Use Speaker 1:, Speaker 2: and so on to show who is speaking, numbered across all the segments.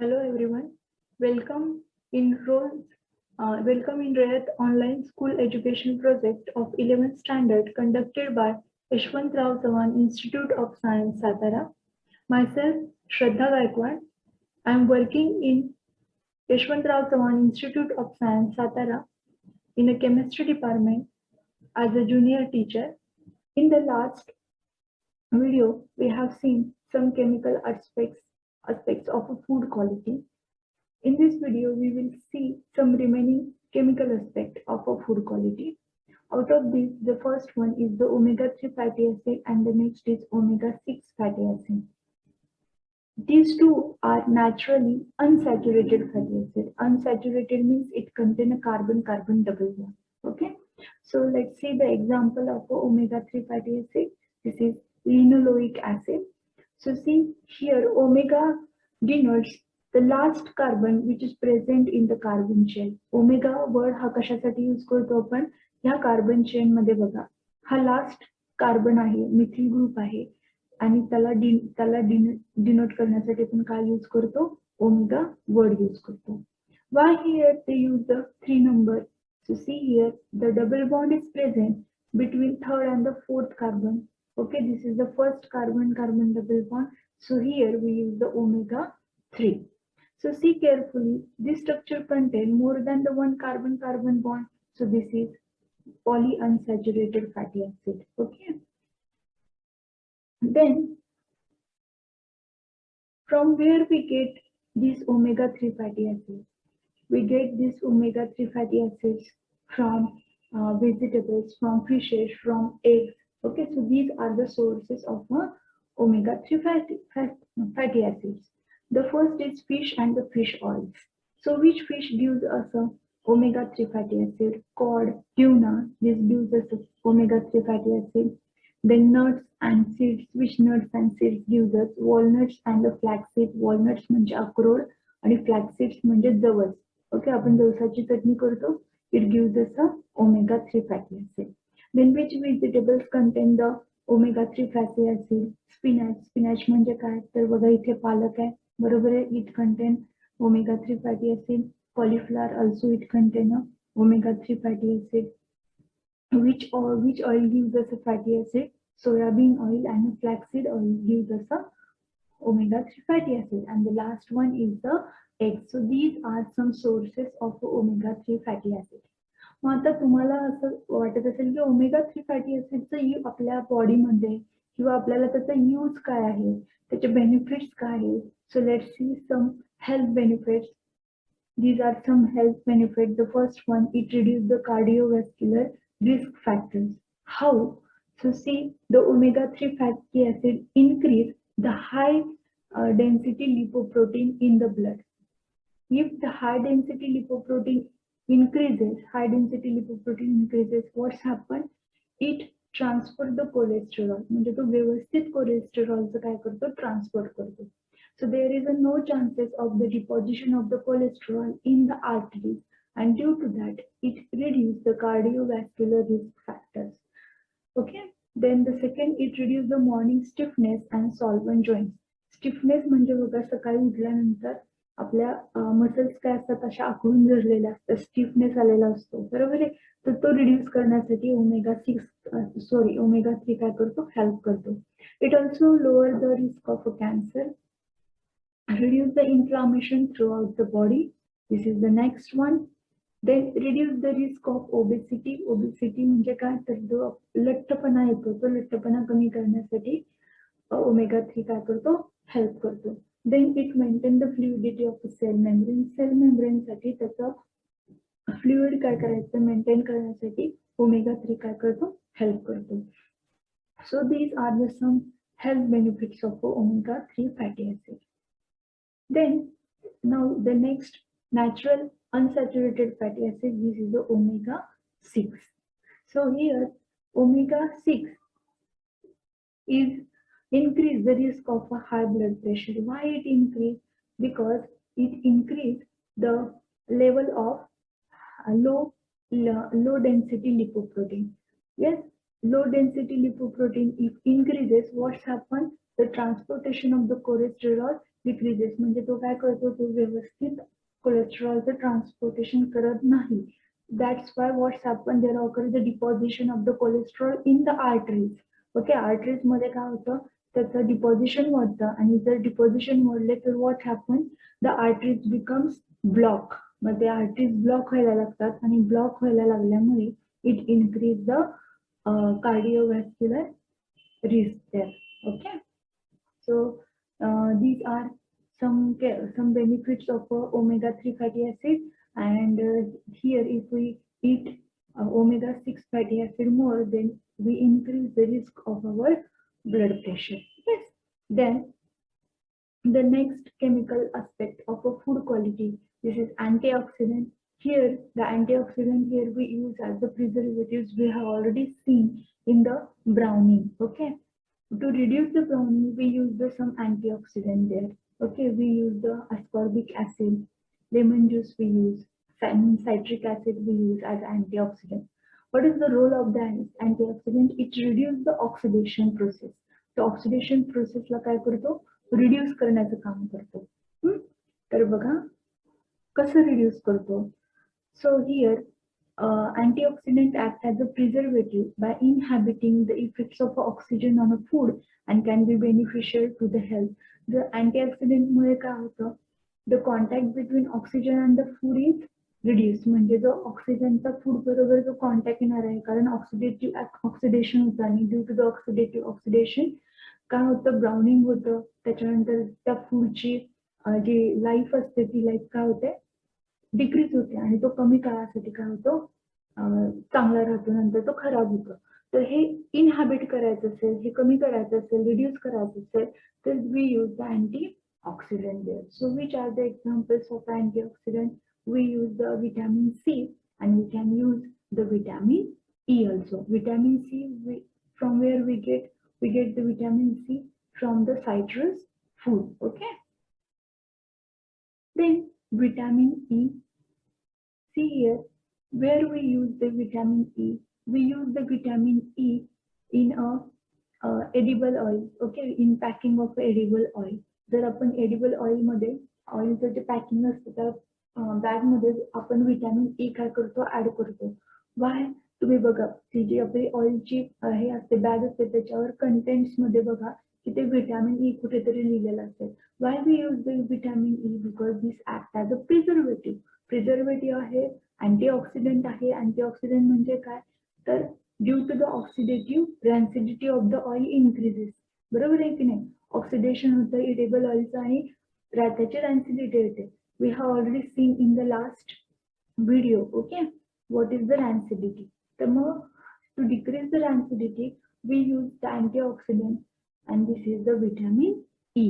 Speaker 1: Hello everyone. Welcome in Rayat Online School Education Project of 11th Standard conducted by Yashwantrao Chavan Institute of Science, Satara. Myself, Shraddha Gaikwad. I am working in Yashwantrao Chavan Institute of Science, Satara in a chemistry department as a junior teacher. In the last video, we have seen some chemical aspects of food quality. In this video, we will see some remaining chemical aspect of a food quality. Out of these, the first one is the omega-3 fatty acid and the next is omega-6 fatty acid. These two are naturally unsaturated fatty acid. Unsaturated means it contains a carbon-carbon double bond. Okay. So let's see the example of omega-3 fatty acid. This is linoleic acid. So see here, omega denotes the last carbon which is present in the carbon chain. Omega word हा कशासाठी use करतो आपण ह्या carbon chain मध्ये बघा हा last carbon आहे methyl group आहे आणि त्याला डिनोट करण्यासाठी आपण काय यूज करतो ओमेगा वर्ड यूज करतो. Why here they use the 3 number? So see here the double bond is present between third and the fourth carbon. Okay, this is the first carbon double bond. So here we use the omega 3. So see carefully, this structure contains more than the one carbon bond. So this is polyunsaturated fatty acid. Okay. Then from where we get these omega-3 fatty acids? We get these omega-3 fatty acids from vegetables, from fishes, from eggs. Okay, so these are the sources of omega-3 fatty acids. The first is fish and the fish oils. So which fish gives us omega-3 fatty acid? Cod, tuna, this gives us omega-3 fatty acid. Then nuts and seeds, which nuts and seeds gives us? Walnuts and the flaxseed. Walnuts म्हणजे अक्रोड आणि flaxseeds म्हणजे जवस. Okay, आपण जवसाची चटणी करतो. It gives us a omega-3 fatty acid. Then which vegetables contain the omega-3 fatty acid? Spinach. Spinach म्हणजे काय? तर बघा इथे पालक आहे. बरोबर आहे. It contain omega-3 fatty acid. Cauliflower also it contain omega-3 fatty acid. Which oil gives us a fatty acid? Soybean oil and flaxseed oil gives us a omega-3 fatty acid. And the last one is the egg. So these are some sources of omega-3 fatty acid. मग आता तुम्हाला असं वाटत असेल की omega-3 fatty acidचं आपल्या बॉडीमध्ये किंवा आपल्याला त्याचा यूज काय आहे, त्याचे बेनिफिट्स काय आहे. So let's see some health benefits. These are some health benefits. The first one, it reduces the cardiovascular risk factors. How? So see, the omega-3 fatty acid increase the high density lipoprotein in the blood. If the high density lipoprotein increases, what's happened? It transfers the cholesterol. म्हणजे तो व्यवस्थित कोलेस्टेरॉलचं काय करतो? Transfer करतो. So there is no chances of the deposition of the cholesterol in the arteries, and due to that, it reduces the cardiovascular risk factors. Okay. Then the second, it reduces the morning stiffness and swollen joints. Stiffness म्हणजे बघा सकाळी उठल्यानंतर आपल्या muscles काय असतात अशा आखडून धरलेल्या असतात, stiffness आलेला असतो, बरोबर आहे. तर तो रिड्यूस करण्यासाठी omega-3 काय करतो? हेल्प करतो. It also lower the risk of cancer, reduce the inflammation throughout the body. This is the next one. Then reduce the risk of obesity. Obesity म्हणजे काय? तर जो लठ्ठपणा येतो तो लठ्ठपणा कमी करण्यासाठी omega-3 काय करतो? हेल्प करतो. Then it maintain the fluidity of the cell membrane. Cell membrane साठी त्याचं फ्लुइड काय करायचं? मेंटेन करण्यासाठी omega-3 काय करतो? हेल्प करतो. So these are the some health benefits of omega-3 fatty acid. Then now the next natural unsaturated fatty acid, this is the omega-6. So here omega-6 is increase the risk of a high blood pressure. Why it increase? Because it increase the level of low density lipoprotein. Yes, low density lipoprotein if increases, what's happened? the transportation of the cholesterol decreases. म्हणजे तो काय करतो, तो व्यवस्थित कोलेस्ट्रॉलचं transportation करत नाही. That's why what's happened, there occurs the deposition of the cholesterol in the arteries. Okay, arteries मध्ये काय होतं, त्याचं डिपॉझिशन वाढतं आणि जर डिपॉझिशन वाढले तर what happen, the arteries becomes block. मग ते आर्टरीज ब्लॉक व्हायला लागतात आणि ब्लॉक व्हायला लागल्यामुळे it increase the cardiovascular risk there. Okay, so these are some benefits of omega-3 fatty acid, and here if we eat omega-6 fatty acid more, then we increase the risk of our blood pressure. Yes. Then the next chemical aspect of a food quality, this is antioxidant. Here the antioxidant here we use as the preservatives, we have already seen in the browning. Okay, to reduce the browning we use some antioxidant there. Okay, we use the ascorbic acid, lemon juice we use, citric acid we use as antioxidant. What is the role of the antioxidant? It reduces the oxidation process. तो oxidation प्रोसेसला काय करतो, reduce करण्याचं काम करतो. तर बघा कसं रिड्यूस करतो. So here antioxidant act as a preservative by inhibiting the effects of oxygen on a food and can be beneficial to the health. The antioxidant मुळे काय होतं, the contact between oxygen and the food is reduced. म्हणजे जो ऑक्सिजनचा food बरोबर जो contact येणार आहे, कारण ऑक्सिडेशन होतं आणि ड्यू टू द ऑक्सिडेशन काय होतं, ब्राउनिंग होतं. त्याच्यानंतर त्या फूडची जी लाईफ असते ती लाईफ काय होते, डिक्रीज होते आणि तो कमी काळासाठी काय होतो, चांगला राहतो, नंतर तो खराब होतो. तर हे इनहॅबिट करायचं असेल, हे कमी करायचं असेल, रिड्यूस करायचं असेल, तर we use the antioxidant there. So which are the examples of antioxidant? We use the vitamin C and we can use the vitamin E also. Vitamin C, from where we get the vitamin C from the citrus food. Okay, then vitamin E. See here where we use the vitamin E. We use the vitamin E in a edible oil. Okay, in packing of edible oil. जर आपण edible oil मध्ये ऑइलचं जे packing असतं त्या bag मध्ये आपण vitamin E काय करतो, add करतो. वाय, तुम्ही बघा ती जी आपली ऑइलची हे असते बॅग असते त्याच्यावर कंटेंट्स मध्ये बघा की ते विटॅमिन ई कुठेतरी लिहिलेलं असेल. Why we use the vitamin E? Because this act as a preservative. Preservative आहे, अँटीऑक्सिडंट आहे. अँटीऑक्सिडंट म्हणजे काय, तर due to the oxidative rancidity of the oil increases. बरोबर आहे की नाही, ऑक्सिडेशन होतं इडेबल ऑइलचं आणि त्याची रॅन्सिडिटी येते. We have already seen in the last video. Okay, what is the rancidity. तर मग to decrease the rancidity we use the antioxidant and this is the vitamin E.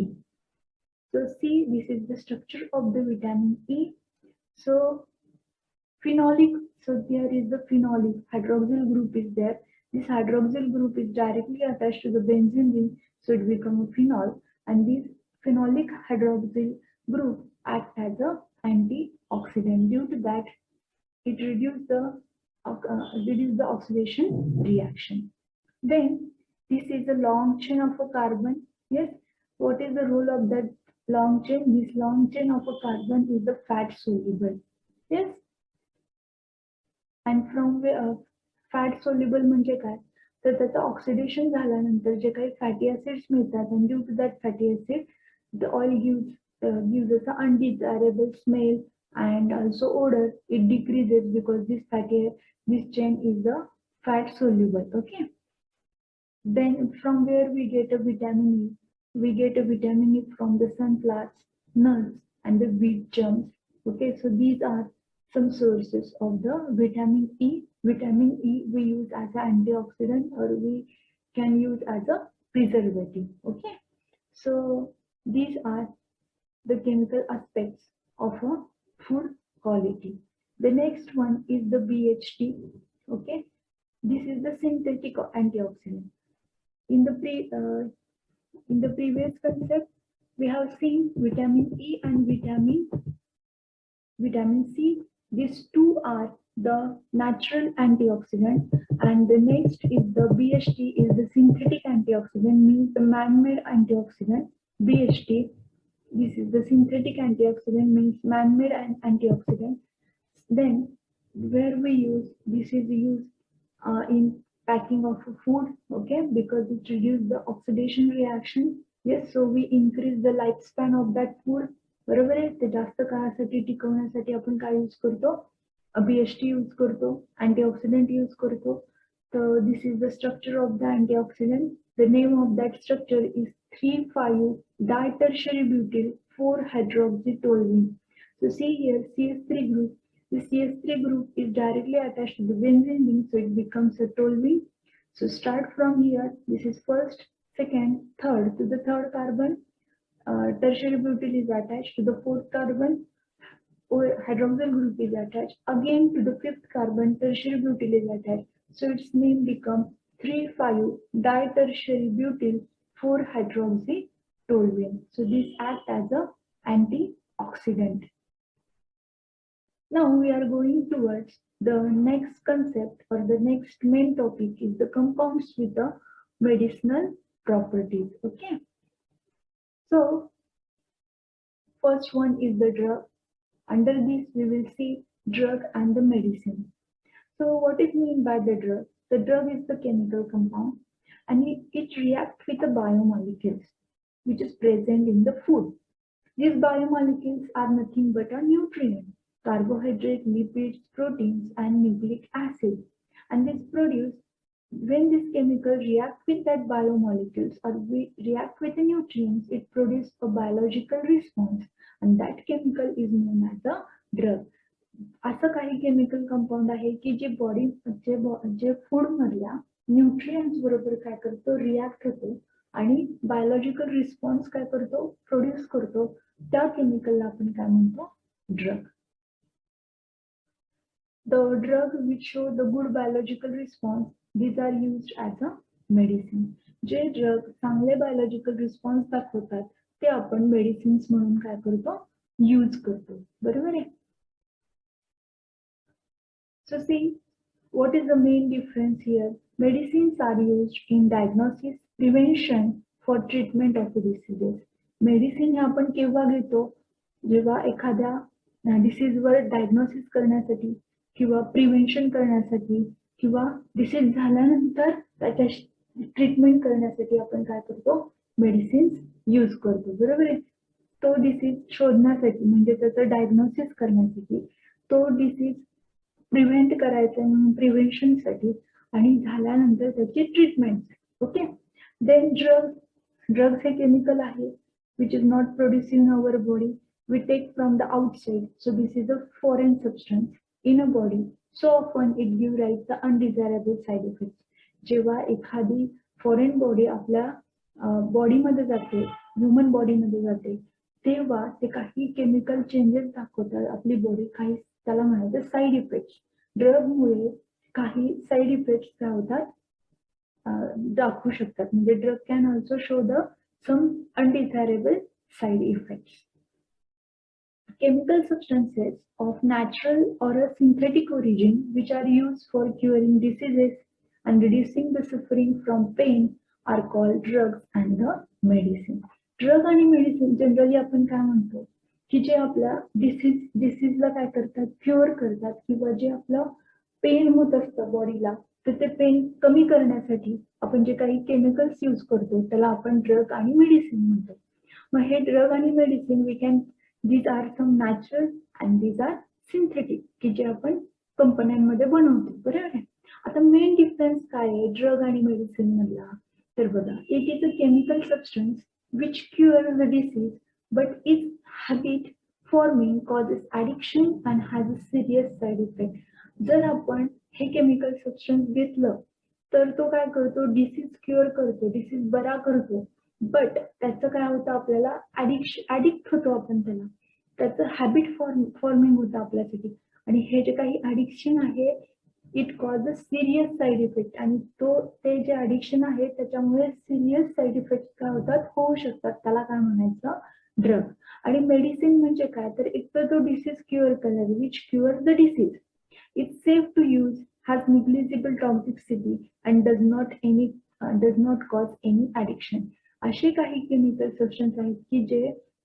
Speaker 1: So see, this is the structure of the vitamin E. So phenolic, so there is the phenolic hydroxyl group is there. This hydroxyl group is directly attached to the benzene ring, so it becomes a phenol, and this phenolic hydroxyl group acts as a antioxidant. Due to that, it reduces the oxidation reaction. Then this is a long chain of a carbon. Yes, what is the role of that long chain? This long chain of a carbon is the fat soluble. Yes, and from where fat soluble म्हणजे काय, तर त्याचं oxidation झाल्यानंतर जे काही fatty acids मिळतात and due to that fatty acid the oil gives us an undesirable smell and also odor. It decreases because this chain is the fat soluble. Okay, then from where we get a vitamin E? We get a vitamin E from the sunflowers, nuts and the wheat germs. Okay, so these are some sources of the vitamin E. Vitamin E we use as an antioxidant or we can use as a preservative. Okay, so these are the chemical aspects of a food quality. The next one is the BHT. Okay, this is the synthetic antioxidant. In the previous concept, we have seen vitamin E and vitamin C. These two are the natural antioxidant, and the next is the BHT is the synthetic antioxidant, means the man-made antioxidant. BHT, this is the synthetic antioxidant, means man-made antioxidant. Then where we use, this is used in packing of food, okay, because it reduces the oxidation reaction. Yes, so we increase the lifespan of that food. बरोबर आहे, ते जास्त काळासाठी टिकवण्यासाठी आपण काय use करतो, BHT use करतो, अँटीऑक्सिडंट यूज करतो. तर this is the structure of the antioxidant. The name of that structure is 3,5-ditertiary butyl 4-hydroxytoluene. So see here CH3 group. The CH3 group is directly attached to the benzene ring, so it becomes a toluene. So start from here. This is first, second, third. To the third carbon, tertiary butyl is attached. To the fourth carbon, hydroxyl group is attached. Again to the fifth carbon, tertiary butyl is attached. So its name becomes 3,5-ditertiary butyl 4-hydroxytoluene. So this acts as a antioxidant. Now we are going towards the next concept, or the next main topic is the compounds with the medicinal properties. Okay. So first one is the drug. Under this we will see drug and the medicine. So what is meant by the drug? The drug is the chemical compound, and it reacts with the biomolecules which is present in the food. These biomolecules are nothing but a nutrient, carbohydrate, lipids, proteins, and nucleic acid. And this produce, when this chemical react with that biomolecules or we react with the nutrients, it produces a biological response, and that chemical is known as a drug. असं काही chemical compound आहे की जे body जे food मधल्या nutrients बरोबर काय करतो, react होतो आणि बायोलॉजिकल रिस्पॉन्स काय करतो, प्रोड्यूस करतो. त्या केमिकलला आपण काय म्हणतो, drug. The drug which show the good biological response, these are used as a medicine. J drug चांगले बायोलॉजिकल रिस्पॉन्स दाखवतात ते आपण मेडिसिन्स म्हणून काय करतो, यूज करतो. बरोबर आहे. So see, what is the main difference here? Medicines are used in diagnosis, prevention, for treatment of diseases. Medicine हे आपण केव्हा घेतो, जेव्हा एखाद्या डिसीजवर डायग्नोसिस करण्यासाठी किंवा प्रिव्हेंशन करण्यासाठी किंवा डिसीज झाल्यानंतर त्याच्या ट्रीटमेंट करण्यासाठी आपण काय करतो, मेडिसिन्स यूज करतो. बरोबर आहे. तो डिसीज शोधण्यासाठी म्हणजे त्याचं डायग्नोसिस करण्यासाठी, तो डिसीज प्रिव्हेंट करायचं म्हणून प्रिव्हेंशनसाठी आणि झाल्यानंतर त्याची ट्रीटमेंट. ओके. देन ड्रग्स हे केमिकल आहे which is not produced in our body, we take from the outside, so this is a foreign substance in a body, so often it gives rise to undesirable side effects. जेव्हा एखादी foreign body आपल्या बॉडीमध्ये जाते, human बॉडीमध्ये जाते, तेव्हा ते काही केमिकल चेंजेस दाखवतात आपली बॉडी, काही त्याला म्हणायचं साईड इफेक्ट्स. ड्रगमुळे काही साईड इफेक्ट्स काय होतात, दाखवू शकतात. म्हणजे drug can also show the some undesirable side effects. Chemical substances of natural or a synthetic origin which are used for curing diseases and reducing the suffering from pain are called drugs and the medicine. Drug आणि medicine generally आपण काय म्हणतो की जे आपल्या डिसीजला काय करतात, cure करतात, किंवा जे आपलं पेन होत असतं बॉडीला तर ते पेन कमी करण्यासाठी आपण जे काही केमिकल्स यूज करतो त्याला आपण ड्रग आणि मेडिसिन म्हणतो. मग हे ड्रग आणि medicine we can, these are some natural and these are synthetic, की जे आपण कंपन्यांमध्ये बनवतो. बरोबर आहे. आता मेन डिफरन्स काय आहे ड्रग आणि मेडिसिन मधला, तर बघा, it is a chemical substance which cure the disease but is habit forming causes addiction and has a serious side effect. जर आपण हे केमिकल सबस्टन्स घेतलं तर तो काय करतो, डिसीज क्युअर करतो, डिसीज बरा करतो, बट त्याचं काय होतं, आपल्याला ॲडिक्ट होतो आपण त्याला, त्याचं हॅबिट फॉर्मिंग होतं आपल्यासाठी. आणि हे जे काही ॲडिक्शन आहे it cause a serious side effect, आणि ते जे ॲडिक्शन आहे त्याच्यामुळे सिरियस साईड इफेक्ट काय होतात, होऊ शकतात. त्याला काय म्हणायचं, ड्रग. आणि मेडिसिन म्हणजे काय, तर एक तर तो डिसीज क्युअर करणार which cure the disease, It's safe to use, has negligible toxicity and does not cause any addiction. असे काही केमिकल सबस्टन्स आहेत की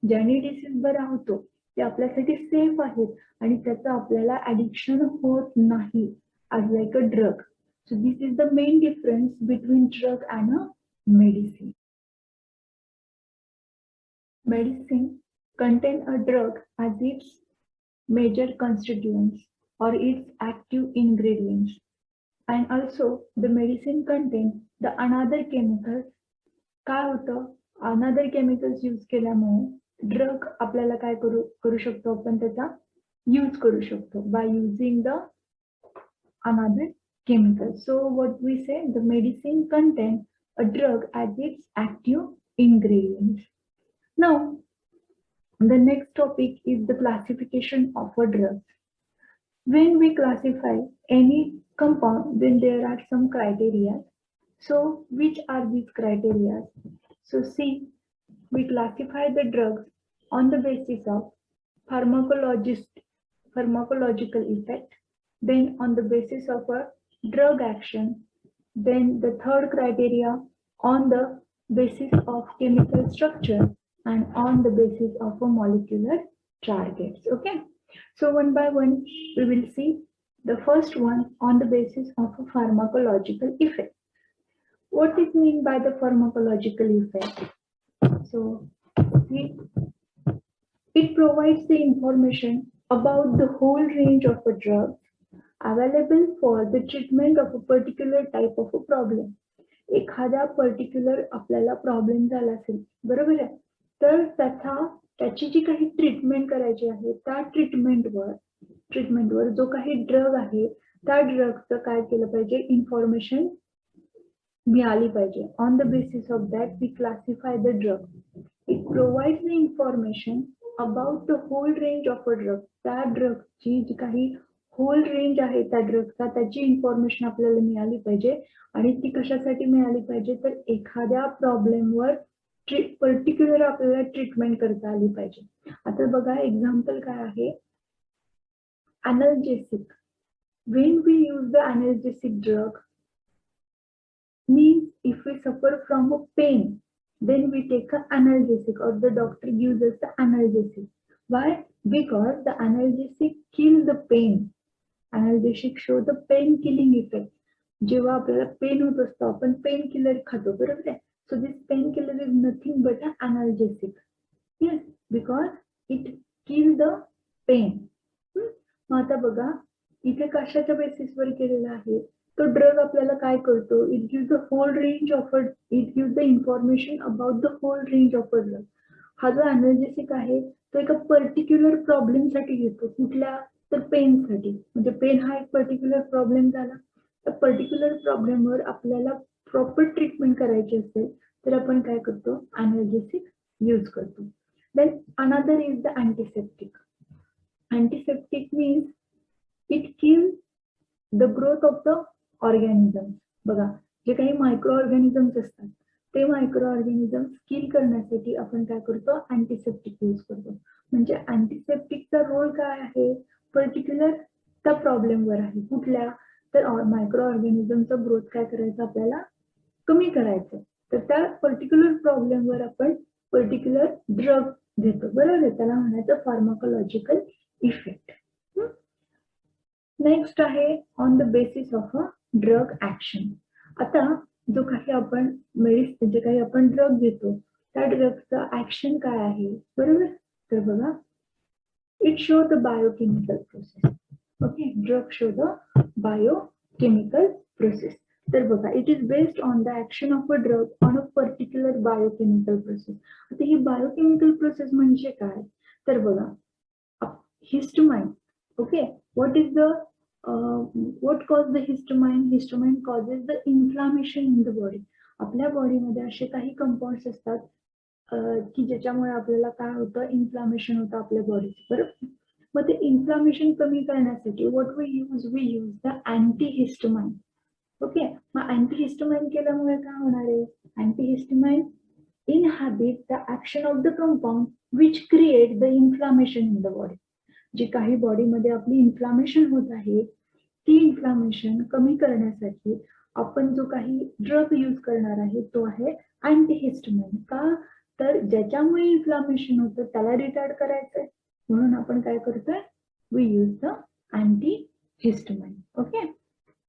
Speaker 1: ज्याने डिसीज बरा होतो, ते आपल्यासाठी सेफ आहेत आणि त्याचं आपल्याला ऍडिक्शन होत नाही, as like a drug. So this is the main difference between drug and a medicine. Medicine contain a drug as its major constituents or its active ingredients, and also the medicine contain the another chemicals. काय होतं, another chemicals use केल्यामुळे drug आपल्याला काय करू शकतो, आपण त्याचा use करू शकतो by using the another chemical. So what we say, the medicine contain a drug as its active ingredients. Now the next topic is the classification of a drug. When we classify any compound, then there are some criteria. So which are these criteria? So see, we classify the drugs on the basis of pharmacological effect, then on the basis of a drug action, then the third criteria on the basis of chemical structure, and on the basis of a molecular targets. Okay, so one by one we will see. The first one, on the basis of a pharmacological effect. What is mean by the pharmacological effect? So it provides the information about the whole range of a drug available for the treatment of a particular type of a problem. एखादा particular आपल्याला problem झाला असेल, बरोबर आहे, तर त्याची जी काही treatment करायची आहे, त्या ट्रीटमेंटवर जो काही ड्रग आहे, त्या ड्रगचं काय केलं पाहिजे, इन्फॉर्मेशन मिळाली पाहिजे. On the basis of that we classify the drug. It provides the information about the whole range of a drug. त्या ड्रगची जी काही होल रेंज आहे त्या ड्रगचा, त्याची इन्फॉर्मेशन आपल्याला मिळाली पाहिजे. आणि ती कशासाठी मिळाली पाहिजे, तर एखाद्या प्रॉब्लेमवर पर्टिक्युलर आपल्याला ट्रीटमेंट करता आली पाहिजे. आता बघा एक्झाम्पल काय आहे, analgesic. When we use the analgesic drug, means if we suffer from a pain, then we take an analgesic, or the doctor gives us the analgesic. Why? Because the analgesic kill the pain. Analgesic show the pain killing effect. जेव्हा आपल्याला pen होत असतो, आपण pain killer खातो, बरोबर आहे. So this pain killer is nothing but a analgesic. Yes, because it kill the pain. मग आता बघा इथे कशाच्या बेसिसवर केलेलं आहे, तो ड्रग आपल्याला काय करतो, it gives the whole range of it gives the information about the whole range of a drug. हा जो एनाल्जेसिक आहे तो एका पर्टिक्युलर प्रॉब्लेम साठी घेतो. कुठल्या, तर पेनसाठी. म्हणजे पेन हा एक पर्टिक्युलर प्रॉब्लेम झाला, तर पर्टिक्युलर प्रॉब्लेमवर आपल्याला प्रॉपर ट्रीटमेंट करायची असेल तर आपण काय करतो, एनाल्जेसिक यूज करतो. Then another is the antiseptic. Antiseptic means it kill the growth of the organisms. बघा जे काही मायक्रो ऑर्गॅनिझम्स असतात, ते मायक्रो ऑर्गॅनिझम्स किल करण्यासाठी आपण काय करतो, अँटीसेप्टिक यूज करतो. म्हणजे अँटीसेप्टिकचा रोल काय आहे, पर्टिक्युलर त्या प्रॉब्लेमवर आहे. कुठल्या, तर मायक्रो ऑर्गॅनिझमचा ग्रोथ काय करायचं, आपल्याला कमी करायचं. तर त्या पर्टिक्युलर प्रॉब्लेमवर आपण पर्टिक्युलर ड्रग देतो, बरोबर. त्याला म्हणायचं फार्माकोलॉजिकल इफेक्ट. नेक्स्ट आहे on the basis of a drug action. आता जो काही आपण जे काही आपण ड्रग घेतो, त्या ड्रगचं ऍक्शन काय आहे, बरोबर. तर बघा, it show the biochemical process. Okay, drug show the biochemical process. तर बघा, it is based on the action of a drug on a particular biochemical process. आता ही बायोकेमिकल प्रोसेस म्हणजे काय, तर बघा, हिस्टमाइन. Okay, what causes the histamine? Histamine causes the inflammation in the body. आपल्या बॉडीमध्ये असे काही कंपाऊंड्स असतात की ज्याच्यामुळे आपल्याला काय होतं, इन्फ्लामेशन होतं आपल्या बॉडीचं, बरोबर. मग ते इन्फ्लामेशन कमी करण्यासाठी what we use the antihistamine. Okay, मग अँटीहिस्टमाइन केल्यामुळे काय होणार आहे, antihistamine inhibit the action of the compound which create the inflammation in the body. जी काही बॉडीमध्ये आपली इन्फ्लामेशन होत आहे ती इन्फ्लामेशन कमी करण्यासाठी आपण जो काही ड्रग यूज करणार आहे तो आहे अँटीहिस्टामाइन. का तर ज्याच्यामुळे इन्फ्लामेशन होतं त्याला रिटार्ड करायचंय म्हणून आपण काय करतोय, we use the antihistamine. Okay,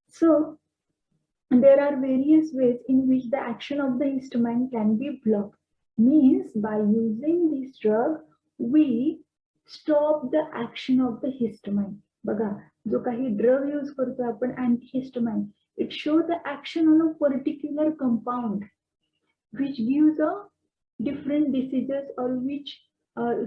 Speaker 1: so there are various ways in which the action of the histamine can be blocked. Means by using this drug we stop the action of the histamine. बघा, जो काही drug use करतो आपण antihistamine, it shows the action on a particular compound which gives a different diseases or which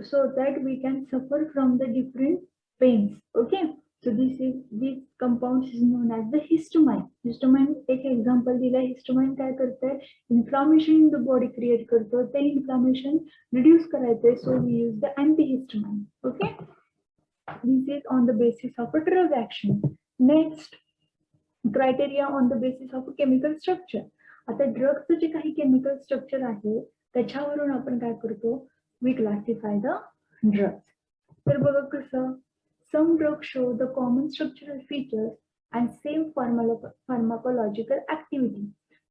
Speaker 1: so that we can suffer from the different pains. Okay, so this compound is known as the histamine. Histamine एक example दिला. Histamine काय करते, inflammation in the body create करतो, ते inflammation reduce करायचे, so we use the antihistamine. Okay, this is on the basis of a drug action. Next, criteria on the basis of a chemical structure. आता ड्रगचं जे काही chemical structure आहे त्याच्यावरून आपण काय करतो, वी क्लासिफाय द ड्रग्स. तर बघा कसं, some drugs show the common structural features and same pharmacological activity.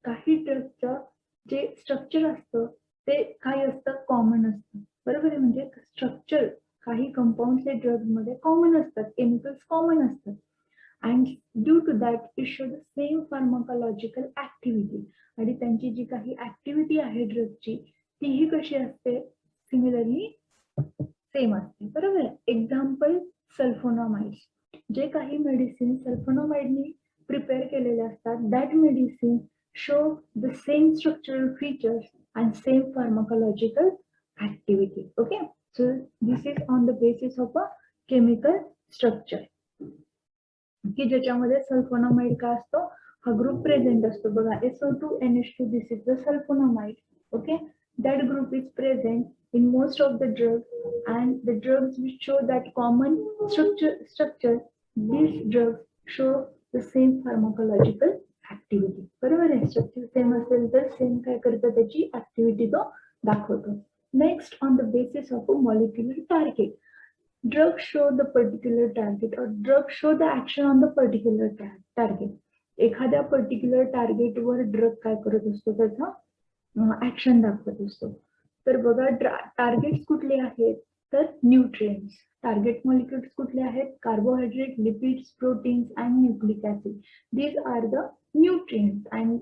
Speaker 1: काही ड्रगचं जे स्ट्रक्चर असतं ते काय असतं, कॉमन असतं. बरोबर आहे, म्हणजे स्ट्रक्चर काही कंपाऊंड हे ड्रग मध्ये कॉमन असतात, केमिकल्स कॉमन असतात. And due to that it shows the same pharmacological activity. आणि त्यांची जी काही ऍक्टिव्हिटी आहे ड्रगची तीही कशी असते, सिमिलरली सेम असते. बरोबर आहे. Example sulphonamides. जे काही मेडिसिन सल्फोनामाइडनी प्रिपेअर केलेले असतात, that medicine show the same structural features and same pharmacological activity. Okay, so this is on the basis of a chemical structure की ज्याच्यामध्ये सल्फोनामाइड का असतो, हा ग्रुप प्रेझेंट असतो. बघा, SO2NH2, this is the sulphonamide. Okay, that group is present in most of the drugs, and the drugs which show that common structure, these drugs show the same pharmacological activity. बरोबर आहे, structure same असेल तर same काय करतं, त्याची activity तो दाखवतो. Next, on the basis of a molecular target. Drugs show the particular target or drugs show the action on the particular target. एखाद्या पर्टिक्युलर टार्गेट वर ड्रग काय करत असतो, त्याचा ऍक्शन दाखवत असतो. तर बघा, टार्गेट्स कुठले आहेत, तर न्यूट्रिएंट्स. टार्गेट मॉलिक्युल्स कुठले आहेत, carbohydrate, lipids, proteins and nucleic acid. These are the nutrients and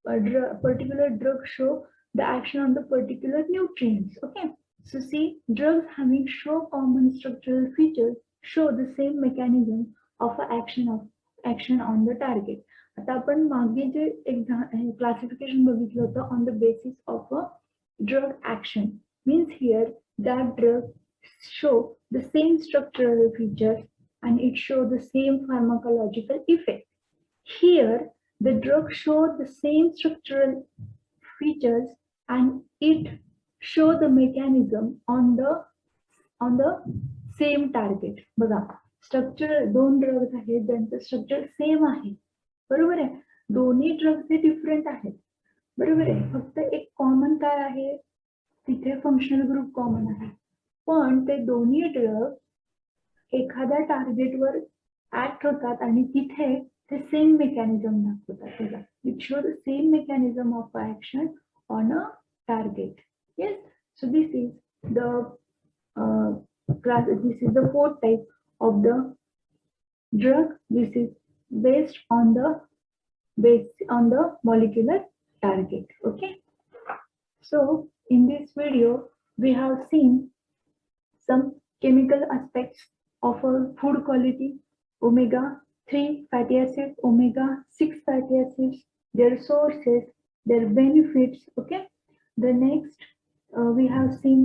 Speaker 1: particular drug show the action on the particular nutrients. Okay, so see, drugs having show common structural features show the same mechanism of action on the target. आता आपण मागे जे classification बघितलं होतं on the basis of a drug action, means here that drug show the same structural features and it show the same pharmacological effect. Here the drug show the same structural features and it show the mechanism on the same target. बघा, structure दोन drugs आहेत ज्यांचं structure same आहे. बरोबर आहे, दोन्ही drugs हे different आहेत. बरोबर आहे, फक्त एक कॉमन काय आहे, तिथे फंक्शनल ग्रुप कॉमन आहे, पण ते दोन्ही ड्रग एखाद्या टार्गेटवर ऍक्ट होतात आणि तिथे ते सेम मेकॅनिझम दाखवतात. बघा, it show the same mechanism of action on a target. Yes, so this is the this is the fourth type of the drug. This is based on the molecular target. Okay, so in this video we have seen some chemical aspects of a food quality, omega-3 fatty acids, omega-6 fatty acids, their sources, their benefits. Okay, the next we have seen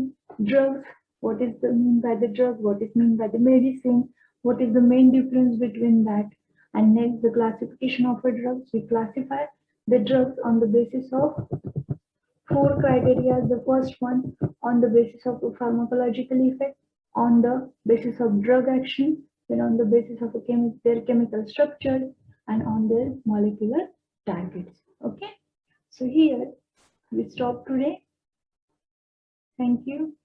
Speaker 1: drugs, what is the mean by the drug, what is mean by the medicine, what is the main difference between that, and next the classification of a drugs. We classify the drugs on the basis of 4 criteria. The first one on the basis of the pharmacological effect, on the basis of drug action, then on the basis of their chemical structure, and on their molecular targets. Okay, so here we stop today. Thank you.